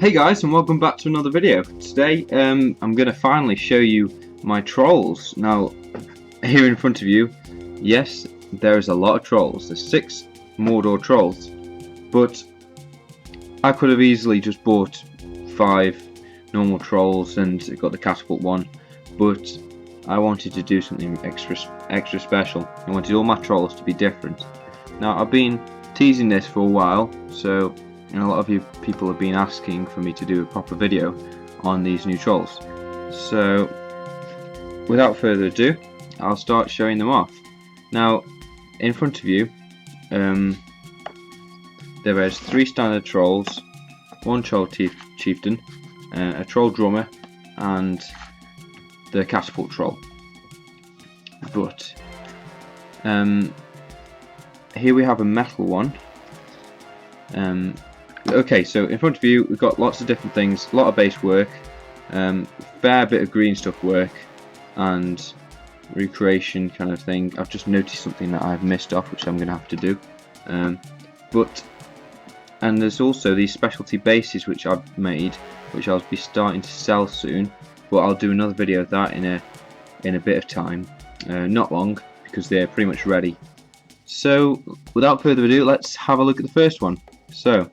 Hey guys, and welcome back to another video. Today I'm going to finally show you my trolls. Now here in front of you, yes, there's a lot of trolls. There's 6 Mordor trolls, but I could have easily just bought 5 normal trolls and got the Catapult one, but I wanted to do something extra special. I wanted all my trolls to be different. Now I've been teasing this for a while, and a lot of you people have been asking for me to do a proper video on these new trolls. So without further ado, I'll start showing them off. Now in front of you there is 3 standard trolls, 1 troll chieftain, a troll drummer, and the catapult troll. But here we have a metal one. Okay, so in front of you we've got lots of different things, a lot of base work, fair bit of green stuff work, and recreation kind of thing. I've just noticed something that I've missed off, which I'm going to have to do. And there's also these specialty bases which I've made, which I'll be starting to sell soon. But I'll do another video of that in a bit of time, not long, because they're pretty much ready. So without further ado, let's have a look at the first one. So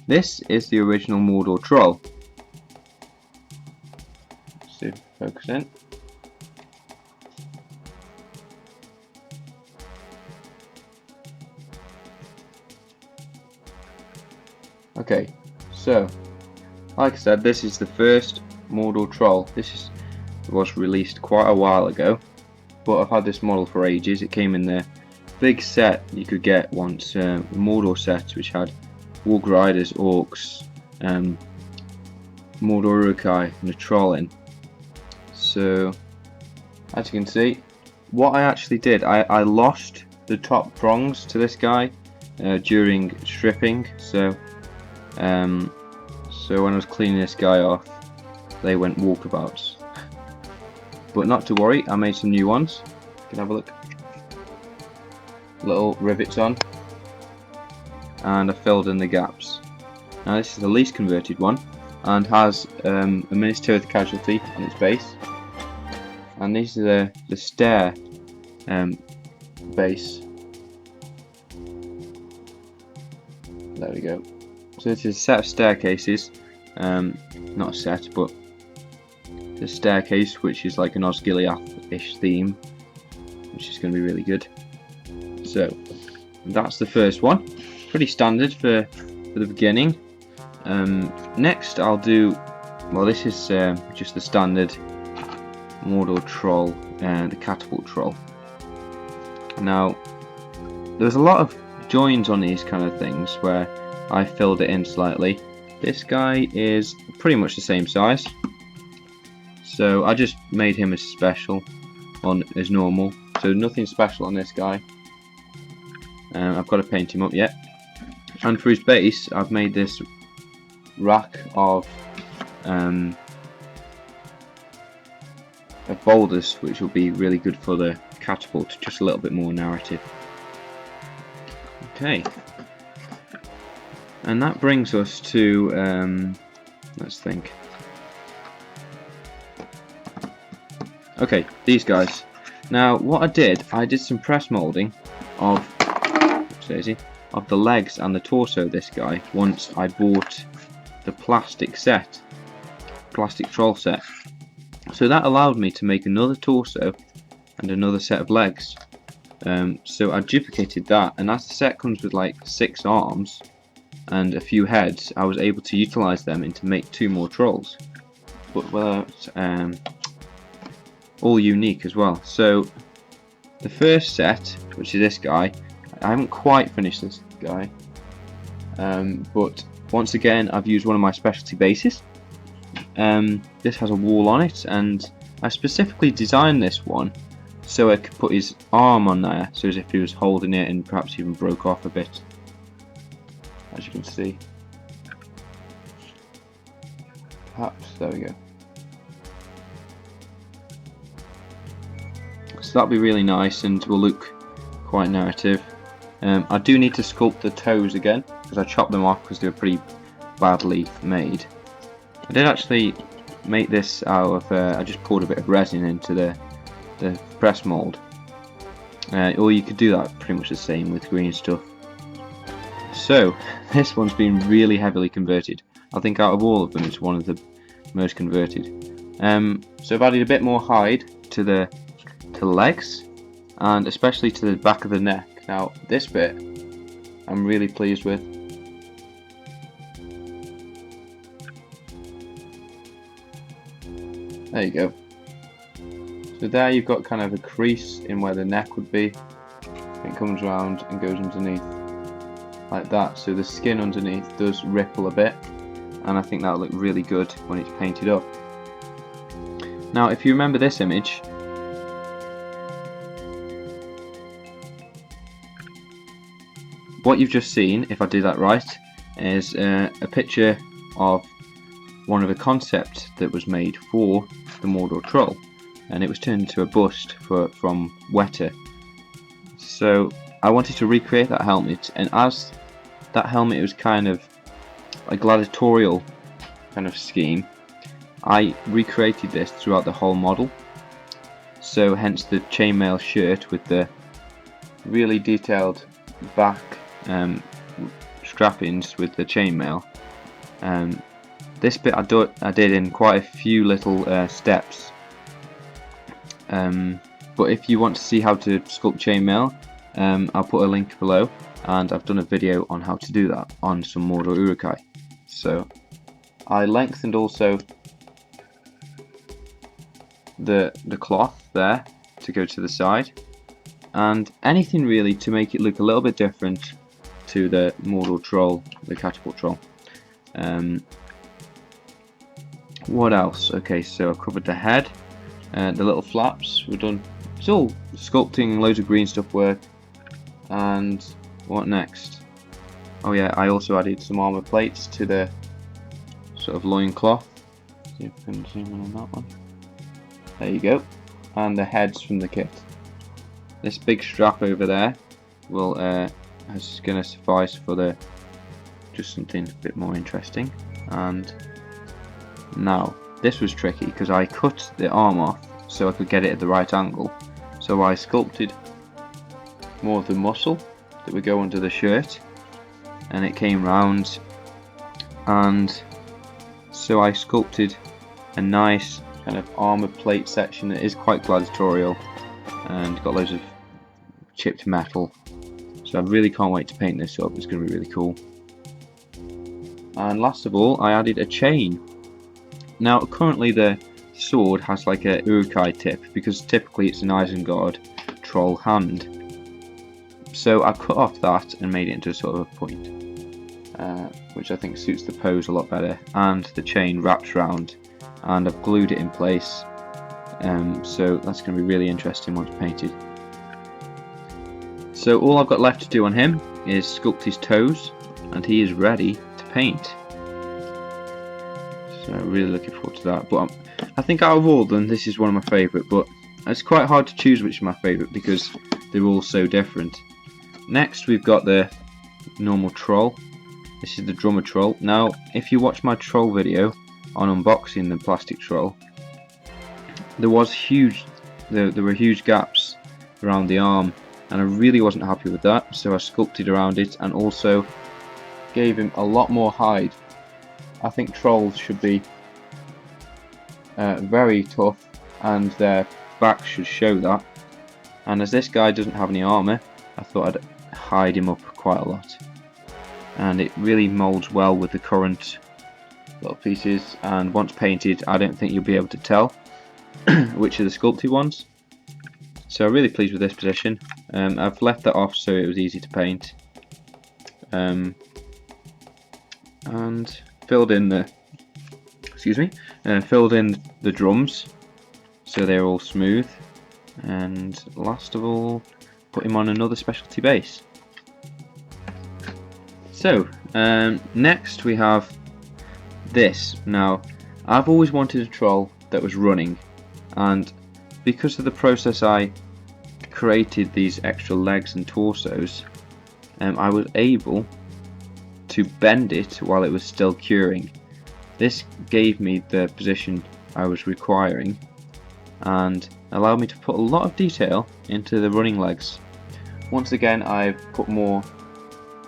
this is the original Mordor troll. Let's see if focus in. Okay, so like I said, this is the first Mordor troll. This was released quite a while ago, but I've had this model for ages. It came in the big set you could get once, Mordor sets, which had Warg Riders, Orcs, Mordor Uruk-hai, and a troll in. So as you can see, what I actually did, I lost the top prongs to this guy during stripping. So when I was cleaning this guy off, they went walkabouts. But not to worry, I made some new ones. You can have a look. Little rivets on, and I filled in the gaps. Now this is the least converted one, and has a Minister casualty on its base, and these are the stair base. There we go. So this is a set of staircases, not a set, but the staircase, which is like an Osgiliath-ish theme, which is going to be really good. So that's the first one, pretty standard for the beginning. Next I'll do, well, this is just the standard Mordor troll, the catapult troll. Now there's a lot of joins on these kind of things where I filled it in slightly. This guy is pretty much the same size, so I just made him as special on as normal, so nothing special on this guy. I've got to paint him up yet. And for his base, I've made this rack of boulders, which will be really good for the catapult, just a little bit more narrative. Okay, and that brings us to let's think. Okay, these guys. Now what I did some press molding of the legs and the torso of this guy once I bought the plastic troll set. So that allowed me to make another torso and another set of legs. So I duplicated that, and as the set comes with like 6 arms and a few heads, I was able to utilize them and to make 2 more trolls, but without all unique as well. So the first set, which is this guy, I haven't quite finished this guy, but once again I've used one of my specialty bases. This has a wall on it, and I specifically designed this one so I could put his arm on there, so as if he was holding it and perhaps even broke off a bit, as you can see. Perhaps, there we go. So that'll be really nice and will look quite narrative. I do need to sculpt the toes again, because I chopped them off because they were pretty badly made. I did actually make this out of, I just poured a bit of resin into the press mould. Or you could do that pretty much the same with green stuff. So this one's been really heavily converted. I think out of all of them it's one of the most converted. So I've added a bit more hide to the legs, and especially to the back of the neck. Now this bit I'm really pleased with. There you go. So there you've got kind of a crease in where the neck would be. It comes around and goes underneath like that, so the skin underneath does ripple a bit, and I think that'll look really good when it's painted up. Now if you remember this image, what you've just seen, if I do that right, is a picture of one of the concepts that was made for the Mordor Troll, and it was turned into a bust from Weta. So I wanted to recreate that helmet, and as that helmet was kind of a gladiatorial kind of scheme, I recreated this throughout the whole model. So hence the chainmail shirt with the really detailed back strappings with the chainmail. This bit I did in quite a few little steps. But if you want to see how to sculpt chainmail, I'll put a link below, and I've done a video on how to do that on some Mordor Urukai. So I lengthened also the cloth there to go to the side, and anything really to make it look a little bit different to the Mordor Troll, the Catapult Troll. What else? Okay, so I've covered the head, the little flaps were done. It's all sculpting, loads of green stuff work. And what next? Oh yeah, I also added some armor plates to the sort of loincloth. See if I can zoom in on that one. There you go. And the heads from the kit. This big strap over there will is going to suffice for the just something a bit more interesting. And now this was tricky because I cut the arm off so I could get it at the right angle. So I sculpted more of the muscle that would go under the shirt, and it came round, and so I sculpted a nice kind of armor plate section that is quite gladiatorial and got loads of chipped metal. So I really can't wait to paint this up. It's going to be really cool. And last of all, I added a chain. Now currently the sword has like a Urukai tip, because typically it's an Isengard troll hand. So I cut off that and made it into a sort of a point, which I think suits the pose a lot better, and the chain wraps round, and I've glued it in place, so that's going to be really interesting once painted. So all I've got left to do on him is sculpt his toes, and he is ready to paint. So really looking forward to that. But I think out of all of them, this is one of my favourite, but it's quite hard to choose which is my favourite because they're all so different. Next we've got the normal troll. This is the drummer troll. Now if you watch my troll video on unboxing the plastic troll, there were huge gaps around the arm, and I really wasn't happy with that, so I sculpted around it and also gave him a lot more hide. I think trolls should be very tough, and their backs should show that, and as this guy doesn't have any armour, I thought I'd hide him up quite a lot, and it really moulds well with the current little pieces, and once painted I don't think you'll be able to tell which are the sculpted ones. So I'm really pleased with this position. I've left that off so it was easy to paint, and filled in the drums so they're all smooth, and last of all put him on another specialty base. So next we have this. Now I've always wanted a troll that was running, and because of the process I created these extra legs and torsos, I was able to bend it while it was still curing. This gave me the position I was requiring and allowed me to put a lot of detail into the running legs. Once again, I've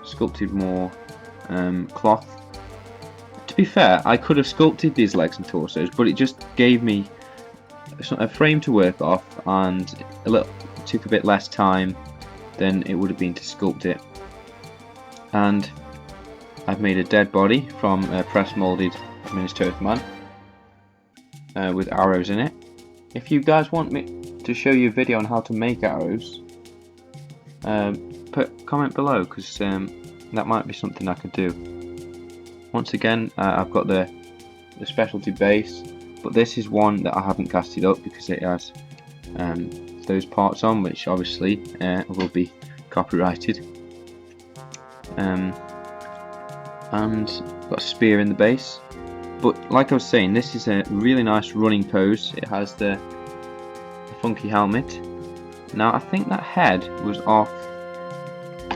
sculpted more cloth. To be fair, I could have sculpted these legs and torsos, but it just gave me a frame to work off, and took a bit less time than it would have been to sculpt it. And I've made a dead body from a press molded Minnesota man with arrows in it. If you guys want me to show you a video on how to make arrows, comment below, because that might be something I could do. Once again, I've got the specialty base, but this is one that I haven't casted up because it has those parts on, which obviously will be copyrighted. And got a spear in the base. But like I was saying, this is a really nice running pose. It has the funky helmet. Now I think that head was off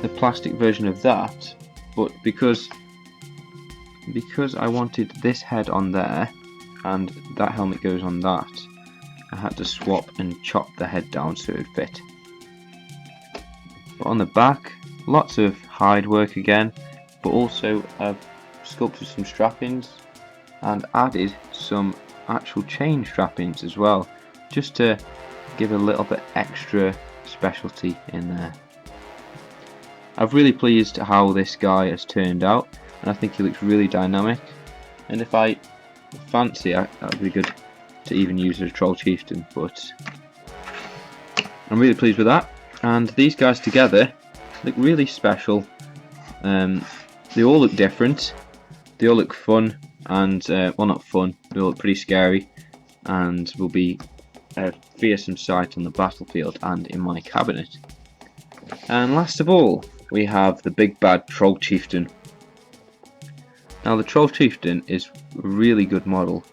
the plastic version of that, but because I wanted this head on there and that helmet goes on that, I had to swap and chop the head down so it would fit. But on the back, lots of hide work again, but also I've sculpted some strappings and added some actual chain strappings as well, just to give a little bit extra specialty in there. I'm really pleased how this guy has turned out, and I think he looks really dynamic, and if I fancy, that would be good to even use as a Troll Chieftain, but I'm really pleased with that. And these guys together look really special. They all look different, they all look fun, and well, not fun, they all look pretty scary, and will be a fearsome sight on the battlefield and in my cabinet. And last of all, we have the big bad Troll Chieftain. Now the Troll Chieftain is a really good model,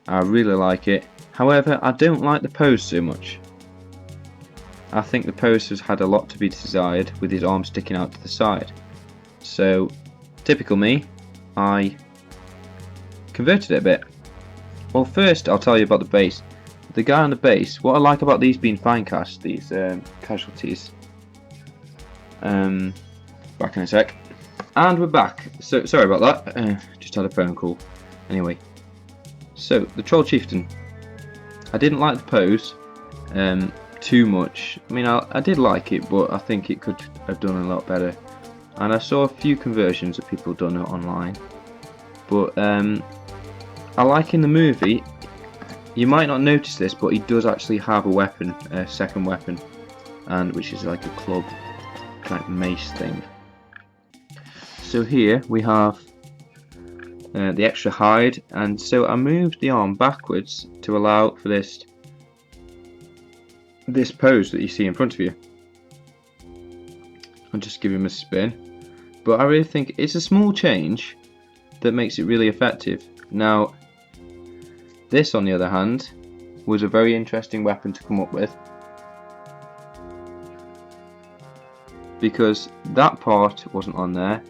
I really like it. However, I don't like the pose so much. I think the pose has had a lot to be desired, with his arm sticking out to the side. So, typical me, I converted it a bit. Well, first I'll tell you about the base. The guy on the base, what I like about these being fine cast, these casualties. Back in a sec. And we're back. So sorry about that. Just had a phone call. Anyway, so the Troll Chieftain. I didn't like the pose too much. I mean, I did like it, but I think it could have done a lot better. And I saw a few conversions that people have done it online. But I like in the movie, you might not notice this, but he does actually have a weapon, a second weapon, and which is like a club, kind of mace thing. So here we have the extra hide, and so I moved the arm backwards to allow for this pose that you see in front of you. I'll just give him a spin, but I really think it's a small change that makes it really effective. Now this, on the other hand, was a very interesting weapon to come up with, because that part wasn't on there.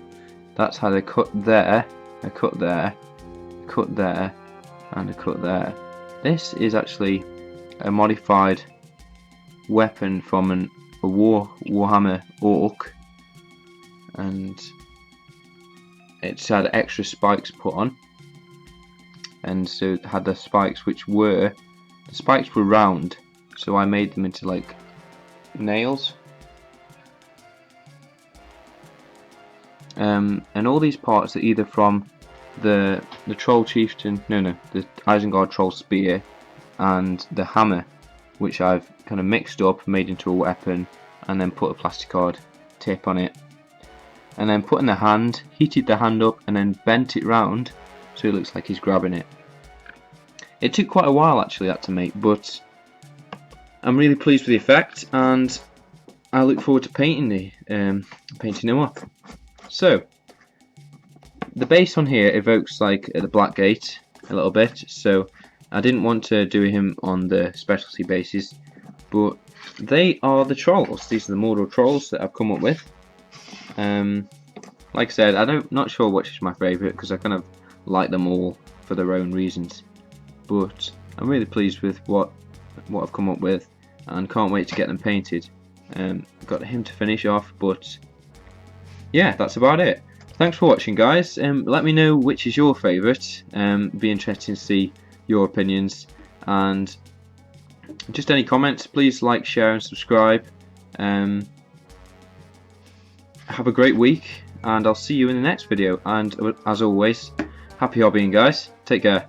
That's had a cut there, a cut there, a cut there, and a cut there. This is actually a modified weapon from a Warhammer Orc, and it's had extra spikes put on, and so it had the spikes the spikes were round, so I made them into like nails. And all these parts are either from the Troll Chieftain, the Isengard Troll Spear, and the hammer, which I've kind of mixed up, made into a weapon, and then put a plasticard tip on it, and then put in the hand, heated the hand up, and then bent it round so it looks like he's grabbing it. It took quite a while actually that to make, but I'm really pleased with the effect, and I look forward to painting him up. So the base on here evokes like the Blackgate a little bit, so I didn't want to do him on the specialty bases, but they are the trolls. These are the Mordor trolls that I've come up with. Like like I said, not sure which is my favourite because I kind of like them all for their own reasons. But I'm really pleased with what I've come up with, and can't wait to get them painted. Got him to finish off, but yeah, that's about it. Thanks for watching, guys. Let me know which is your favourite. Be interesting to see your opinions, and just any comments. Please like, share, and subscribe. Have a great week, and I'll see you in the next video. And as always, happy hobbying, guys. Take care.